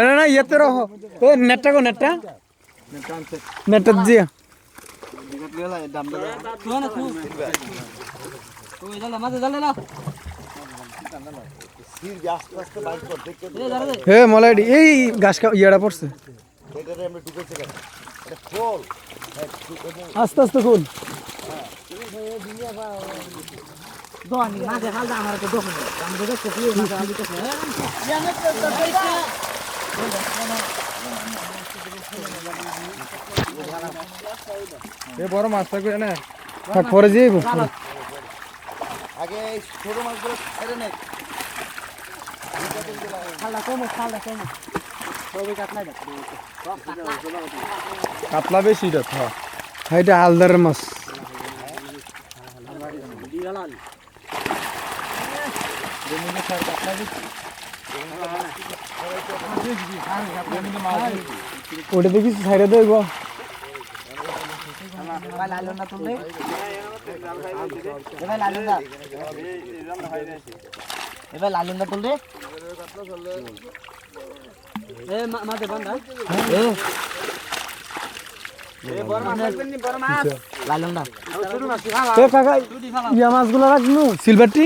না ইয়েতে রহো ও নেটটা কো নেটটা নেটটা দিয়া হে মলাইডি এই গাছ ইয়াটা পড়ছে আস্তে আস্তে খুল বড় মাছটা করে না পরে যাইব আগে ছোট মাছগুলো ছেড়ে নে কাতলা বেশি এটা হালদারের মাছ ওটা দেখিস সাইডে দেব এবার লালুন্দা তুললে ইয়া মাছগুলো রাখনু সিলভারটি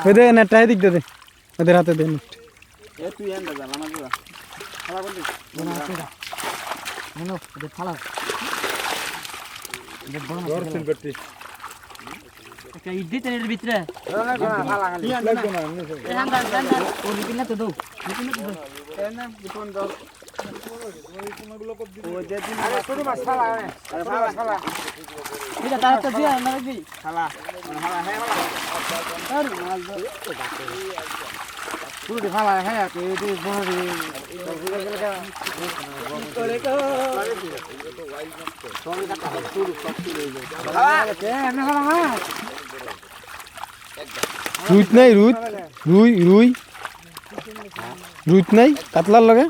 দে নেটটা দিক দে এদের হাতে দে নেট ভিতরে রুইত নাই রুইত রুই রুই রুইত নাই কাতলার লগে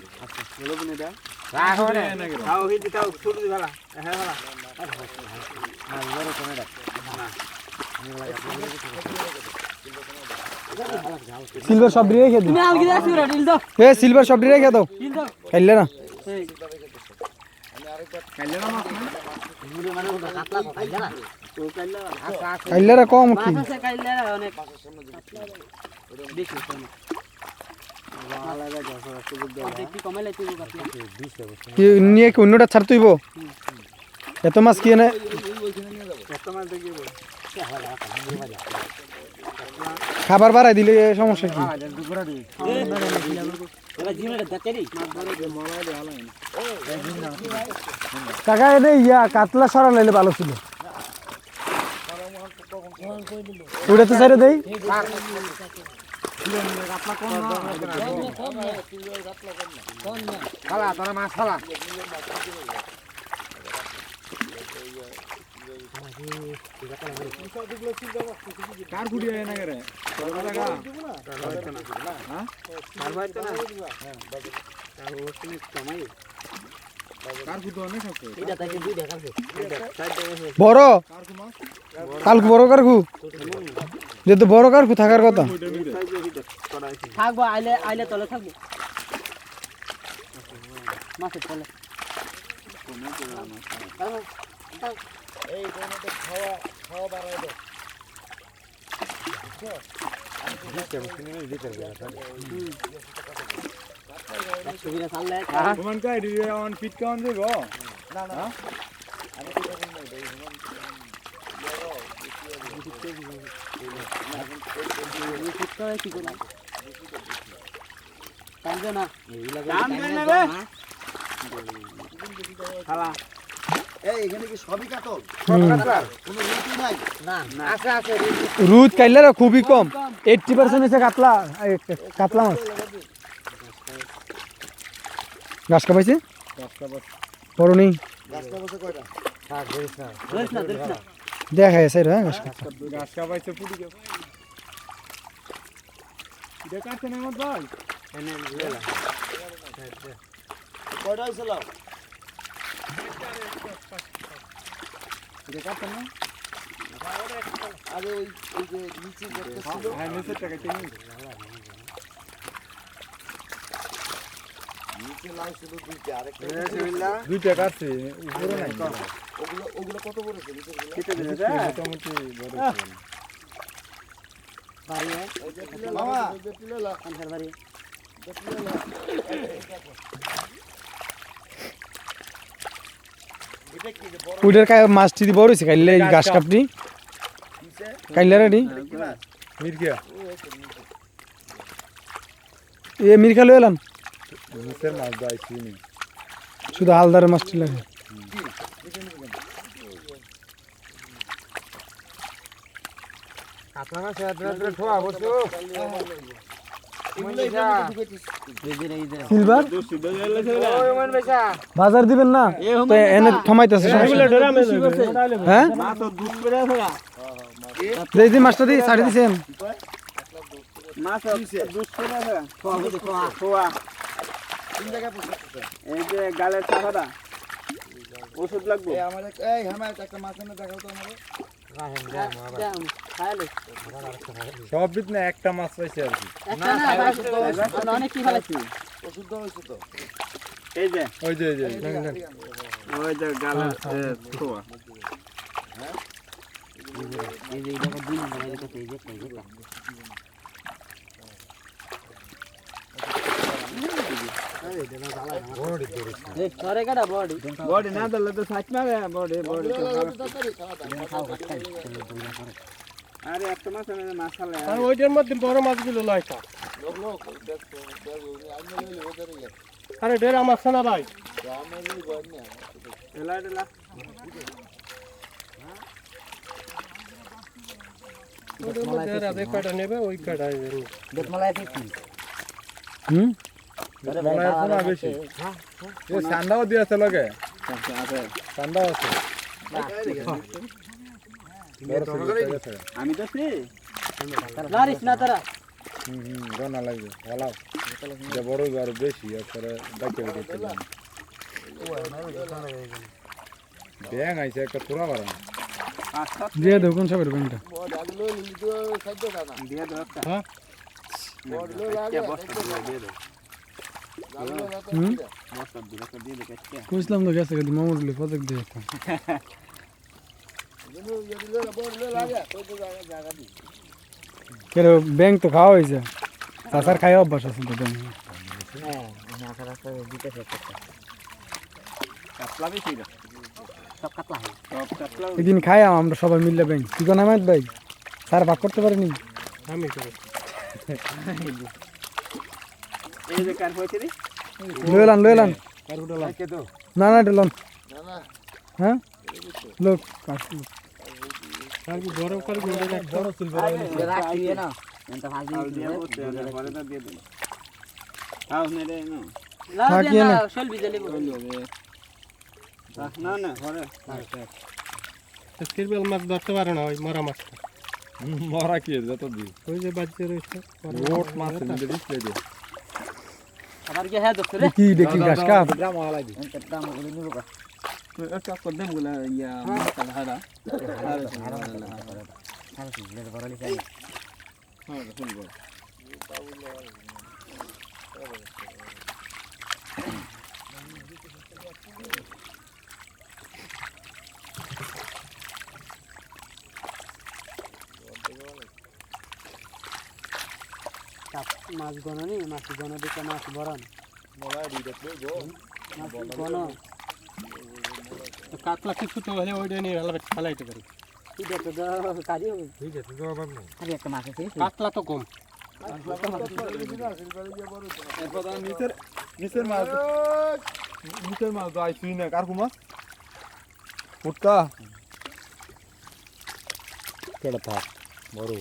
সিলভার সব রেখে দাও এ সিলভার সব রেখে দাও খাইলে না কাইলারা কম কি নিয়ে কি অন্যটা ছাড় তুইব এত মাছ কি এনে খাবার বাড়াই দিলে সমস্যা কি কাকা এনে ইয়া কাতলা সরা লাইলে ভালো ছিল ওটা তো সাইডে দেই কার গুড়ি হয় না রে বড় কালকে বড় কারকু যেহেতু বড় কারকু থাকার কথা থাকবো আইলে আইলে তলে থাকবো মাছের তলে এই খাওয়া খাওয়া বাড়াই দাও রুদ কাইলার খুবই কম 80% হচ্ছে কাতলা কাতলা মাছ গাছ কাপাইছে বড় নেই দেখা গেছে রে গাছ কাপাইছে দেখাচ্ছে না মত ভাই কয়টা হইছিল দেখাচ্ছে না আরে ওই যে নিচে যেটা ছিল হ্যাঁ নিচের টাকা কিনে নিচে নাই শুধু দুইটা আরেকটা দুইটা কাটছে উপরে নাই ওগুলো কত পড়েছে নিচের গুলো কেটে দিলে মোটামুটি বড় ছিল মামা ওইটার মাছটি বড় হয়েছে কাইলে এই ঘাস কাপটি কাইলে রেডি মিরকিয়া এ মিরখা লয়ে এলাম নিচের মাছ দাইছি নি শুধু হালদারের মাছটি লাগে কাতলা মাছ এত ঠোয়া বসু সিলভার বাজার দিবেন না তো এনে থমাইতেছে হ্যাঁ এই যে মাছটা দিয়ে ছাড়ি দিছেন এই যে গালের চাকাটা ওষুধ লাগবে আমার এই আমার একটা মাছ এনে দেখাও তো আমারে সব বিত না একটা মাছ পাইছে আর কি অনেক কি ফেলাচ্ছি ওষুধ দেওয়া হয়েছে তো এই যে ওই যে ওই যে গালের ঠোয়া এই যে এটা দিন মানে এটা এই যে এই সরে কাটা বডি বডি না দলে তো সাইড না বডি আরে একটা মাছ এনে মাছ খালে আর ওইটার মধ্যে বড় মাছগুলো লয়টা আরে ডেরা মাছ না ভাই এলা এলা ওটার মধ্যে এরা যে কয়টা নেবে ওই কয়টা দেখমালাই কি হুম মনে হয় না বেশি এ সান্দাও দিয়েছে লগে সান্দাও আছে আমি তো ফ্রি লারিস না তারা গনা লাগবে ভালো যে বড় আর বেশি আর ডাকে দিতে ব্যাং আইছে একটা পুরা বাড়া দিয়ে দেবো কোন সবের ব্যাংকটা আগলো লিতো খাদ্য দানা দিয়ে দাও একটা হ্যাঁ বড়লো লাগে দিয়ে দাও হুম বস্তা দুটো দিয়ে দে কেটে কইছিলাম তো গেছে কদি মামুরলি প্রজেক্ট দিয়ে বড়লো লাগে ওই তো জায়গা দি কেন ব্যাংক তো খাওয়া হয়েছে চাচার খাই অভ্যাস আছে তো ব্যাংক হ্যাঁ আশা রাখতে দিতে শেষ কাতলা বেশি না সব কাটলা হয় সব কাতলা একদিন খাই আমরা সবাই মিললে ব্যাংক কি কোন আমার ভাই স্যার ভাগ করতে পারেনি আমি করে এই যে কার হইছে রে লইলান কারুটা লাগে তো না না ডেলন না না হ্যাঁ লোক আর কি বড় করে গুঁড়ো রাখতে বড় সিলভার রাখি না এন্টা ভাজি দিয়ে বসতে পরে তো দিয়ে দিন আও নে রে না লাউ থাকি দিয়ে না। না শোল বিজলি না না পরে সিলভার মাছ ধরতে পারে না ওই মরা মাছটা মরা কি যত দি ওই যে বাচ্চা রয়েছে রোট মাছ নিতে ডিসপ্লে দে আবার কি হ্যাঁ দোস্ত রে কি দেখি ঘাস কাপ গ্রাম ওয়ালা দি এন্টা দাম বলে নিব কা একটা কদম গুলা ইয়া মাছ হারা আর কি লে বড়লি চাই হ্যাঁ ফুল বড় মাছ গণনি মাছ গণ দিকে মাছ বরান মোলা দি দেখবে গো মাছ গণ কাতলা কিছু তো হলে ওইটা নিয়ে ফেলাইতে পারি কি দেখো তো কারি হবে ঠিক আছে জবাব নেই আরে একটা মাছ আছে কাতলা তো কম এরপর নিচের মাছ তো আইসুই না কার কুমার ফুটকা কেডা থাক বড়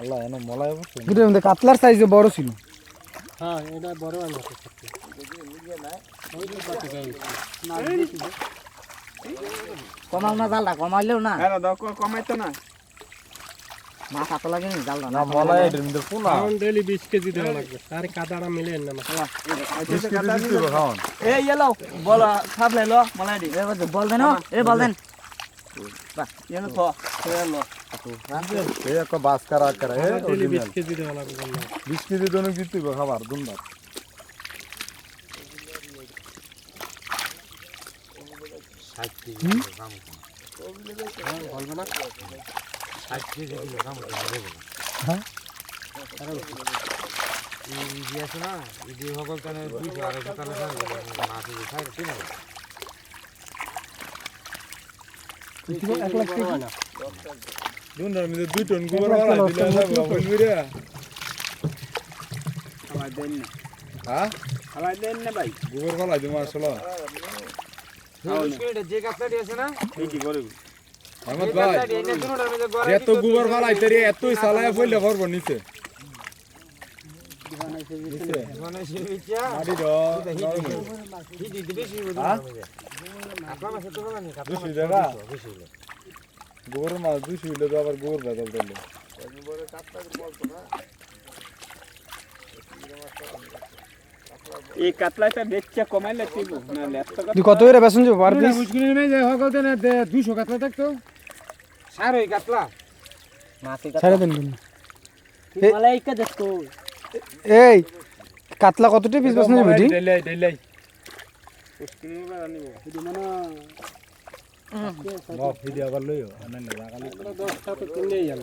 আল্লাহ এনে মলাই বসে দুটোর মধ্যে কাতলার সাইজে বড় ছিল হ্যাঁ এটা বড় আন কমাল না জালটা কমাইলেও না হ্যাঁ দাও কমাইতো না মাছ এত লাগে না জালটা না মলাই এর মধ্যে পোলা এখন ডেইলি 20 কেজি দেওয়া লাগবে আর কাদাটা মিলে না মশলা খাওন এই এলো বল সাপ লাইলো মলাই দি এ বল দেন এ বল দেন এনে তো লো এই একটা বাস কারা কারা এ তেলে 20 কেজি দেওয়া লাগবে বললাম 20 কেজি দনে দিতে হবে খাবার দুমদার দুমদার মধ্যে 2 টন গোবর वाला দিলে সব বলবি রে আমার দেন না হ্যাঁ আমার দেন না ভাই গোবর वाला দিমা আসলে যে কাপড় আছে না এই কি করে আহমদ ভাই এত গোবর वाला ইতরে এতই সালায় ফইলে ভরব নিচে মাটি দ দুশো টাকা গোবর মাছ 200 হইলে তো আবার গোবর বেদল দিলে এই কাতলাটা বেচা কমাইলে দিব না এত তুই কত করে বেচন যাবো পার পিস মুশকিল নেই যে হকল দেন 200 কাতলা থাকতো সার ওই কাতলা মাছে ছেড়ে দেন কিন্তু। মালাইকা দেখতো এই কাতলা কতটা পিস বেচন যাবো এটি দিলাই দিলাই বাপ ভিডিও আবার লইও আনাই না লাগালি 10টা তো কিনেই গেল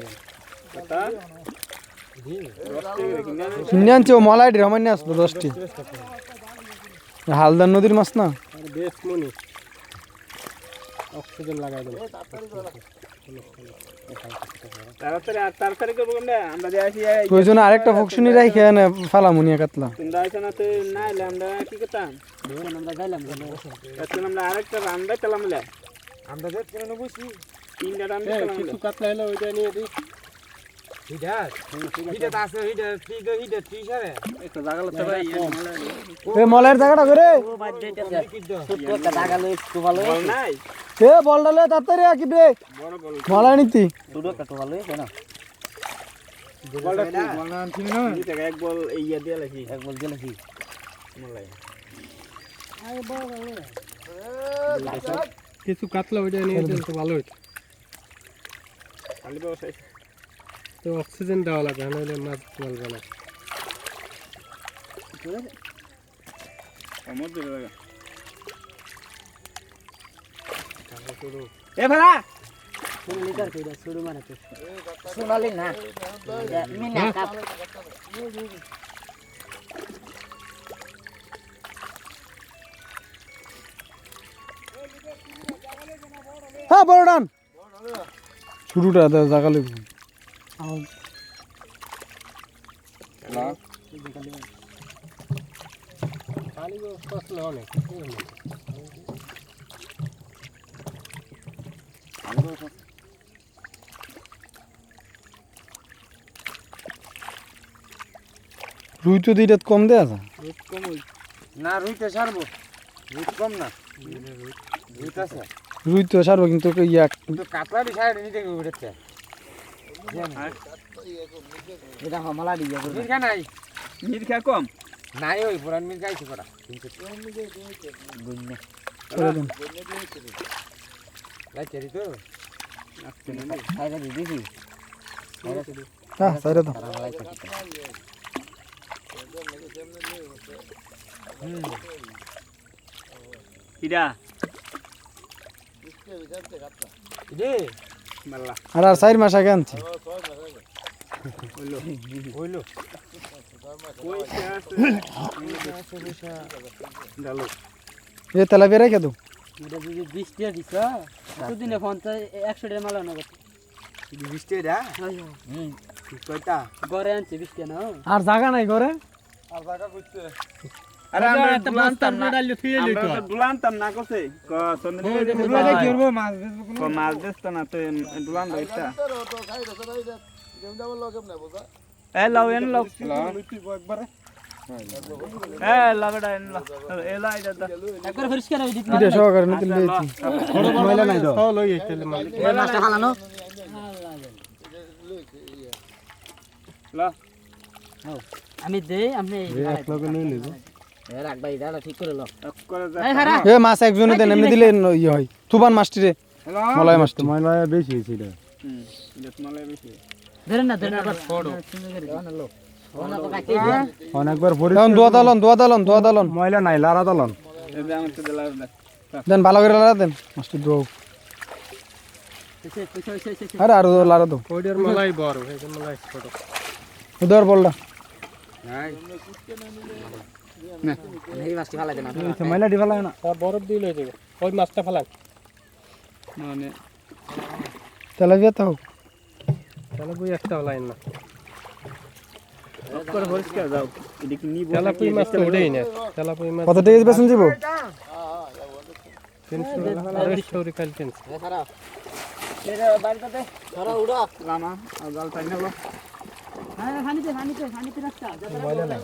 কিনে আনছি ও মলাইটি রমান্য আসলো 10টি হালদার নদীর মাছ না আর বেস্ট মনি অক্সিজেন লাগাই দেন তাড়াতাড়ি করবো আমরা যে আসি প্রয়োজনে আরেকটা ফকশুনি রাখে এনে ফালামুনিয়া কাতলা তোমরা আসো না তো না এলে আমরা কি করতাম আমরা গাইলাম এখন আমরা আরেকটা রান্না পেলাম আমরা যে কেন বসি 3টা রান্না পেলাম কিছু কাতলা হলো ওইটা নিয়ে দিই একটা জায়গা লাগতে ভাই এ মলাইয়ের জায়গাটা করে ও বাদ দিতেছে ছোট একটা দাগা লই একটু ভালো বল নাই এ বলটা লয়ে তাড়াতাড়ি আকি বে বড় বল মলাই নিতি ছোট একটা ভালো কেন বলটা বল না আনছি না এই জায়গা এক বল এই ইয়া দিয়ে লাগি এক বল দিলে কি মলাই কিছু কাতলা ওইটা নিয়ে দিলে তো ভালো হতো খালি ব্যবসায় তো অক্সিজেন দেওয়া লাগে নাহলে মাছ চলবে না কমত দিলে লাগা এ ভাড়া লিটার কইরা শুরু মানে তো সোনালি না মিনা কাপ হ্যাঁ বড় ডান শুরুটা জায়গা লইব খালি কাতলা অনেক রুই তো দুইটা কম দেয়া যা না রুইতে ছাড়বো রুই কম না রুইত আছে রুই তো সারবো কিন্তু ইয়া কিন্তু কাতলাটি সাইড নিতে উঠেছে এটা হামলা দিয়া করে মির্খা নাই মিরখা কম নাই ওই পুরান মির্খা আইছে করা গুন্নে করে দেন লাই চেরি তো আইরা দিদি হ্যাঁ সাইরা দাও তারা মালাই কাটি কিডা রে মাল্লা আর 4 মাস আগে আনছি হইলো কইছে আছে ডালো এ তেলাপিয়া রেখে দাও এটা যদি 20 টাকা দিছ কতদিনে ফোন তো 100 টাকা মালা না 20 টাকা হুম কয়টা ঘরে আনছে 20 টাকা না আর জায়গা নাই ঘরে আর জায়গা কইতে আরে আমরা একটা বস্তার ডাল থুয়ে লইতো আমরা তো দুলানতাম না কইছে ক সন্ধ্যা কি করব মাছ বেচবো মাছ বেচতো না তো দুলান রইতা তো খাই তো খাই দে কেমন যাবো লোক কেমনে বুঝা এ লাও এন লাও লুইতি একবারে এ লাগাডা এন লাও এ লাই দাদা একবার পরিষ্কার হই দিত এটা সহকারে নিতে লইছি ময়লা নাই তো সব লই এসেলে মালিক এই মাছটা হালানো লা আমি দেই আপনি এক লগে লই লইব এ রাখ ভাই দাদা ঠিক করে লো করে যা এই হারা এ মাছ একজনে দেন এমনি দিলে ইয়ে হয় তুবান মাছটি রে মলাই মাছটি ময়লা বেশি হয়েছে এটা ধরেন না বাস ফটো অনেকবার এখন দোয়া দালন ময়লা নাই লারা দালন দেন ভালো করে লাড়া দেন মাছটি দোয়া আরে আর লাড়া দো ওইটার মালাই বড় এইটার মালাই ছোট উদর বলটা এই মাছটি ভালো দেন ময়লা দিবা লাগে না বরফ দিয়ে লয়ে যাবে ওই মাছটা ফেলান মানে তেলাপিয়া তো তাহলে বই একটা লাইন না তেলাপুই মাছ তো উঠেই না তেলাপুই মাছ কত টাকা বেতন দিব 300 250 কাল 300 সারা এর বাড়িতে সারা উড়া লামা আর জাল টাইনা হলো হ্যাঁ পানিতে রাখতা ময়লা নাই